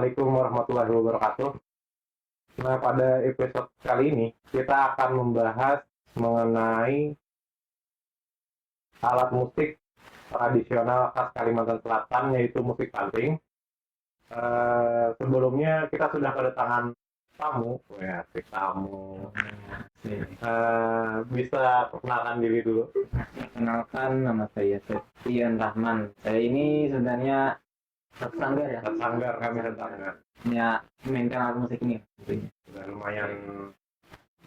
Assalamualaikum warahmatullahi wabarakatuh. Nah, pada episode kali ini kita akan membahas mengenai alat musik tradisional khas Kalimantan Selatan, yaitu musik panting. Sebelumnya kita sudah kedatangan tamu, ya, si tamu. Bisa perkenalkan diri dulu. Perkenalkan, nama saya Septian Rahman. Saya ini sebenarnya tersanggar ya. Tersanggar, kami tersanggar. Ya, mainkan alat musik ini. Sudah lumayan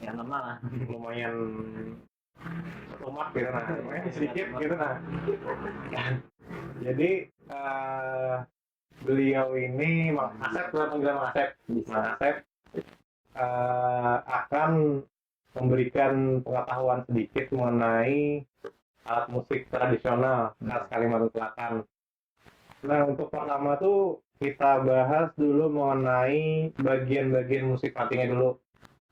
Lama lah. lumayan umat gitu, nah lumayan sedikit gitu, nah. Jadi beliau ini Mang Asep, kita panggil Mang Asep. Mang Asep akan memberikan pengetahuan sedikit mengenai alat musik tradisional khas Kalimantan Selatan. Nah, untuk pertama tuh kita bahas dulu mengenai bagian-bagian musik pantingnya dulu.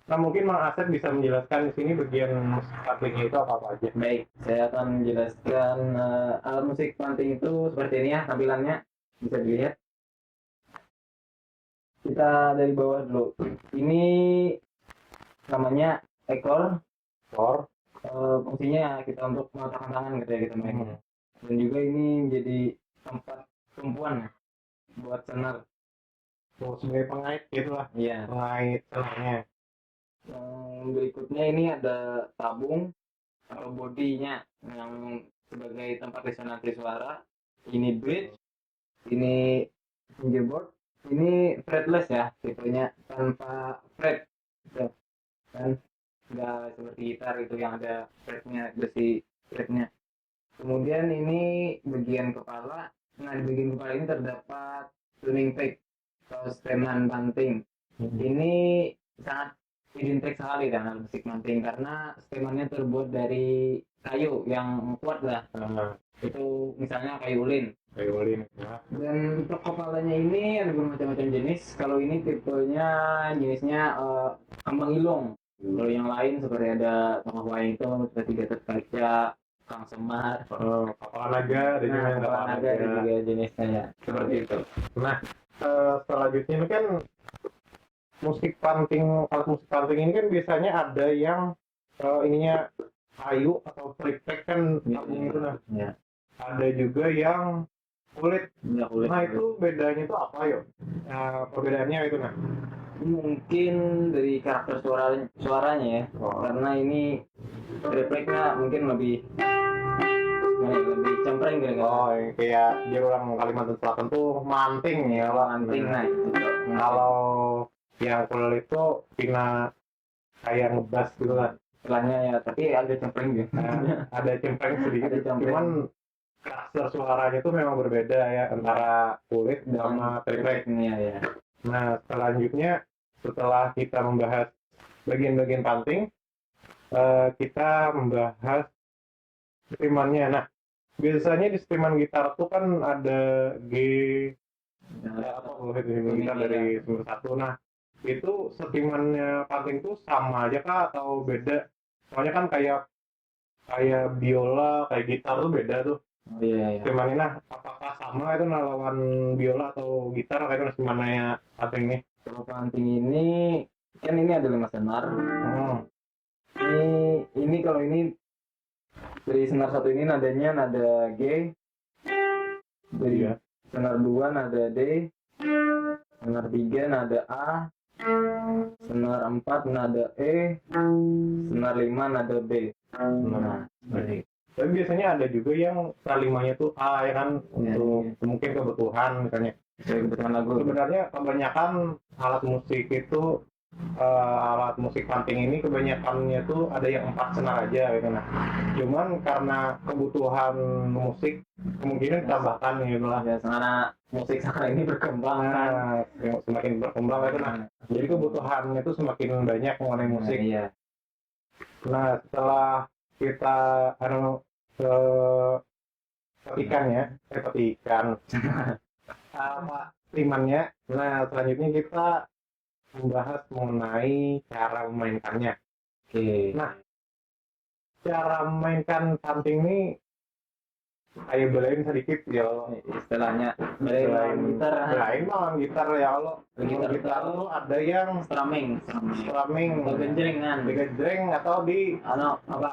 Nah, mungkin Mang Asep bisa menjelaskan di sini bagian musik pantingnya itu apa aja. Baik, saya akan menjelaskan alat musik panting itu seperti ini ya tampilannya. Bisa dilihat. Kita dari bawah dulu. Ini namanya ekor. Fungsinya kita untuk meletakkan tangan gitu ya, kita main. Dan juga ini menjadi tempat tumpuan buat senar. Sebagai pengait gitu lah. Iya. Pengait senarnya. Yang berikutnya ini ada tabung atau bodinya yang sebagai tempat resonansi suara. Ini bridge, ini fingerboard, ini fretless ya, tipenya tanpa fret, gitu. Kan nggak seperti gitar itu yang ada fretnya, besi fretnya. Kemudian ini bagian kepala. Nah, di bagian kepala ini terdapat tuning pick atau steman panting. Ini sangat identik sekali dengan musik panting karena stemannya terbuat dari kayu yang kuat lah. Itu misalnya kayu ulin. Ya. Dan untuk kepalanya ini ada bermacam-macam jenis. Kalau ini tipenya jenisnya kambang ilung. Kalau yang lain seperti ada tokoh wayang itu seperti Gatot Kaca, Kang Semar. Kepala naga dan juga Kepala naga ada juga jenisnya seperti itu. Nah, selanjutnya ini kan musik panting, alat musik panting ini kan biasanya ada yang ininya kayu atau triplek kan tabung itu, nah. Ya. Ada juga yang kulit. Ya, kulit. Nah, itu bedanya itu apa, yuk? Perbedaannya itu, nah. Mungkin dari karakter suaranya ya. Karena ini tripleknya mungkin lebih cempreng gitu. Kayak dia orang Kalimantan Selatan tuh manting ya, Manting. Nah, itu. Kalau yang kulit itu pina kayak ngebas gitu kan. Istilahnya ya, tapi ada cempreng gitu. Ada cempreng sedikit. Ada cempreng. Cuman karakter suaranya itu memang berbeda ya antara kulit sama triplek. Ya. Nah, selanjutnya setelah kita membahas bagian-bagian panting, kita membahas streamannya. Nah, biasanya di streaman gitar tuh kan ada G, gitar dari sumber satu. Nah, itu streamannya panting tuh sama aja kah atau beda? Soalnya kan kayak biola, kayak gitar tuh beda tuh. Iya. Streamannya, nah, apakah sama itu lawan biola atau gitar kayak itu streamannya panting nih? Kalau panting ini kan ini ada 5 senar. Ini kalau ini dari senar satu ini nadanya nada G. Dari senar 2 nada D. Senar 3 nada A. Senar 4 nada E. Senar 5 nada B. Nah, seperti itu. Tapi biasanya ada juga yang salimanya tuh A ya kan, untuk mungkin kebutuhan misalnya. Kebutuhan lagu. Sebenarnya kebanyakan alat musik itu alat musik panting ini kebanyakannya tuh ada yang 4 senar aja gitu. Nah, cuman karena kebutuhan musik kemungkinan ditambahkan gitu lah. Ya, karena musik sekarang ini berkembang. Nah, semakin berkembang itu, nah. Jadi kebutuhannya itu semakin banyak mengenai musik. Iya. Nah, setelah kita petikan apa streamannya. Nah, selanjutnya kita membahas mengenai cara memainkannya. Nah, cara memainkan panting ini Ayo belain sedikit ya Allah. Istilahnya dari Belain gitar, belain malam gitar ya Allah. Gitar. Gitar tuh ada yang strumming, strumming, atau genjrengan, digejreng atau di apa?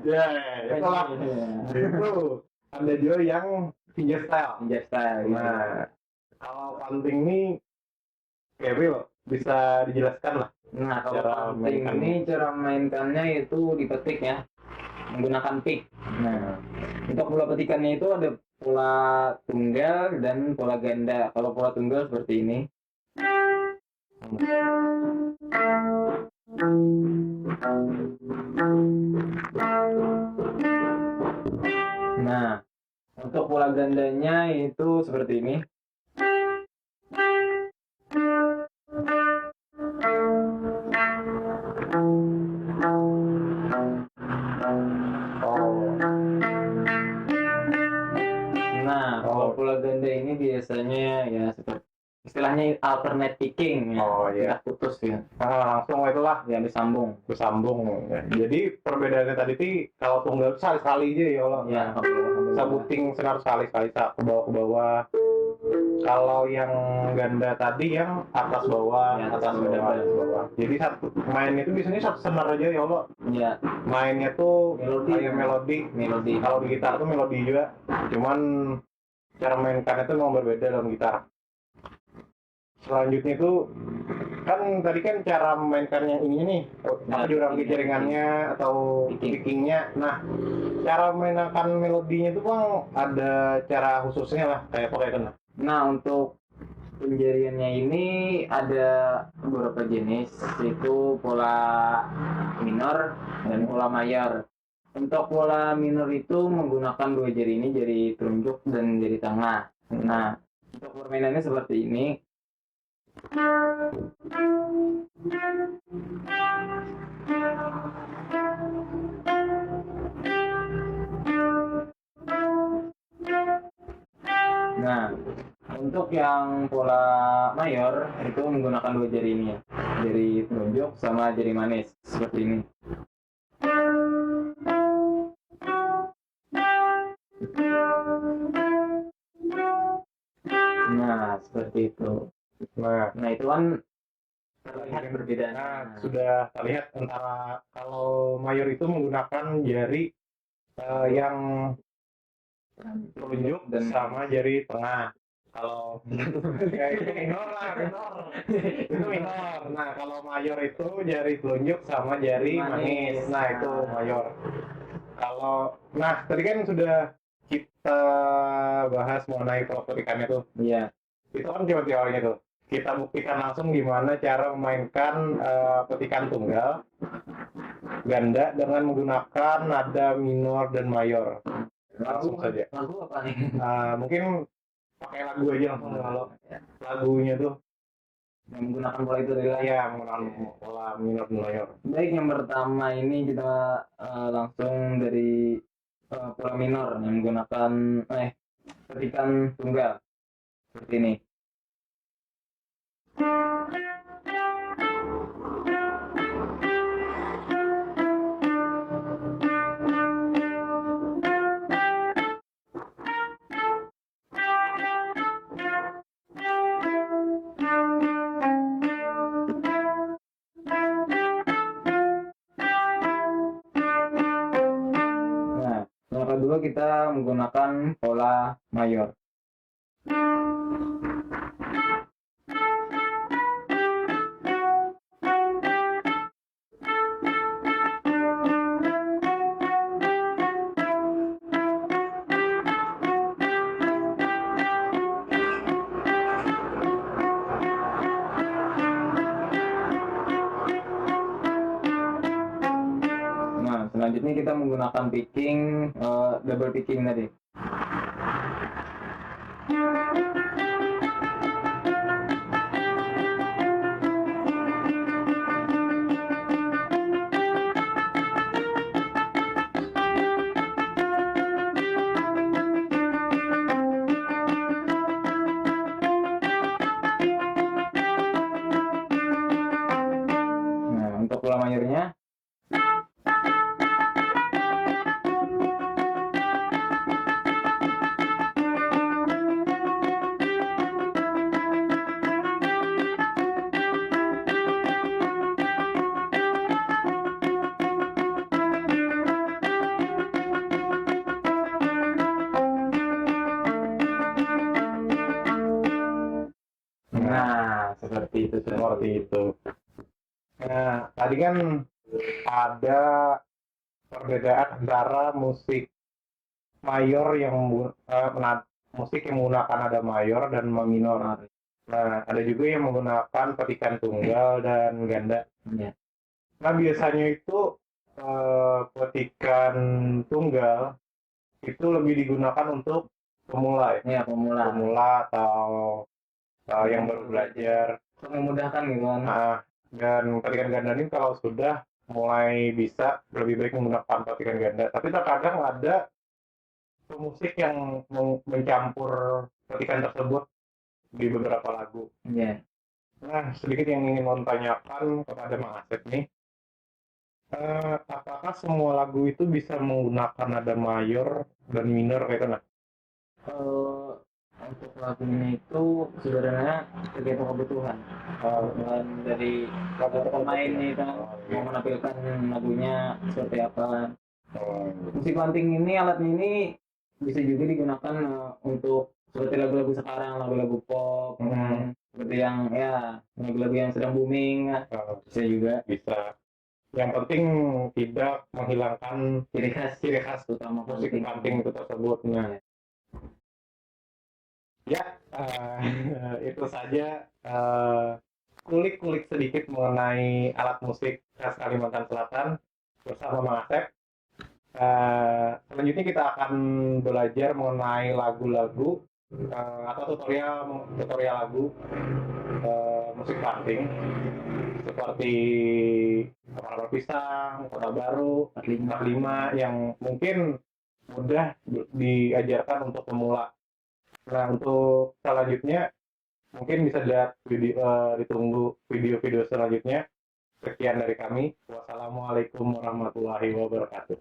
ya itulah itu ada juga yang fingerstyle. Fingerstyle. Nah, kalau panting nih Gabriel bisa dijelaskan lah. Nah, kalau Cara panting mainkannya. ini cara mainkannya itu dipetik ya, menggunakan pick. Nah, untuk pola petikannya itu ada pola tunggal dan pola ganda. Kalau pola tunggal seperti ini. Nah, untuk pola gandanya itu seperti ini. Nah, kalau pola ganda ini biasanya ya seperti istilahnya alternate picking ya. Oh, iya. Tidak putus ya. Langsung itulah Ya disambung. bersambung. Jadi perbedaannya tadi sih kalau tunggal itu sekali aja ya Allah. Ya, Sabuting senar sekali ke bawah. Kalau yang ganda tadi yang atas bawah, Ya, atas beda-beda. bawah, atas bawah. Jadi satu mainnya itu biasanya satu senar aja ya Allah. Ya, Mainnya tuh Melodi. kayak melodi. melodi. Kalau di gitar tuh melodi juga. Cuman cara mainkannya tuh memang berbeda dalam gitar. Selanjutnya itu kan tadi kan cara memainkan yang ini nih, apa jurang jaringannya atau pickingnya. Nah, cara memainkan melodinya itu bang ada cara khususnya lah kayak pakai kena. Nah, untuk penjariannya ini ada beberapa jenis, yaitu pola minor dan pola mayor. Untuk pola minor itu menggunakan dua jari ini, jari telunjuk dan jari tengah. Nah, untuk permainannya seperti ini. Nah, untuk yang pola mayor itu menggunakan dua jari ini ya, jari telunjuk sama jari manis seperti ini. Nah, seperti itu. Nah itu kan terlihat berbeda. Nah, sudah terlihat antara kalau mayor itu menggunakan jari yang telunjuk Dan sama jari tengah. Kalau ya itu minor lah, minor. Itu minor. Nah, kalau mayor itu jari telunjuk sama jari manis. Nah, itu mayor. Nah, tadi kan sudah kita bahas mengenai kelompok ikannya tuh. Iya. Itu kan cuma teorinya tuh. Kita buktikan langsung gimana cara memainkan petikan tunggal ganda dengan menggunakan nada minor dan mayor. Langsung saja. Lagu apa nih? Mungkin pakai lagu aja langsung kalau lagunya tuh Yang menggunakan pola itu adalah ya menggunakan pola minor dan mayor. baik, yang pertama ini kita langsung dari pola minor yang menggunakan petikan tunggal seperti ini. Nah, yang kedua kita menggunakan pola mayor. Nah, selanjutnya kita menggunakan picking, double picking tadi. Nah, untuk pola mayornya itu seperti itu. Nah, tadi kan ada perbedaan antara musik mayor musik yang menggunakan nada mayor dan minor. Nah, ada juga yang menggunakan petikan tunggal dan ganda. Iya. Nah, biasanya itu petikan tunggal itu lebih digunakan untuk pemula ya. Iya, pemula. Pemula atau yang baru belajar. Untuk memudahkan gitu kan. Nah, dan petikan ganda ini kalau sudah mulai bisa, lebih baik menggunakan petikan ganda. Tapi terkadang ada pemusik yang mencampur petikan tersebut di beberapa lagu. Iya. Nah, sedikit yang ingin mau tanyakan kepada Mang Asep nih, apakah semua lagu itu bisa menggunakan nada mayor dan minor kayak gitu? Untuk lagunya itu sebenarnya tergantung kebutuhan. Kebutuhan dari pemain nih kan mau menampilkan lagunya seperti apa. Musik banting ini, alatnya ini bisa juga digunakan untuk seperti lagu-lagu sekarang, lagu-lagu pop, seperti yang ya lagu-lagu yang sedang booming, bisa juga. Bisa. Yang penting tidak menghilangkan Ciri khas utama musik banting itu tersebut. Nah, ya itu saja kulik-kulik sedikit mengenai alat musik khas Kalimantan Selatan bersama Mang Asep. Selanjutnya kita akan belajar mengenai lagu-lagu atau tutorial lagu musik banting seperti Kabar Pisang, Kota Baru, 45 yang mungkin mudah diajarkan untuk pemula. Nah, untuk selanjutnya mungkin bisa ditunggu video-video selanjutnya. Sekian dari kami. Wassalamualaikum warahmatullahi wabarakatuh.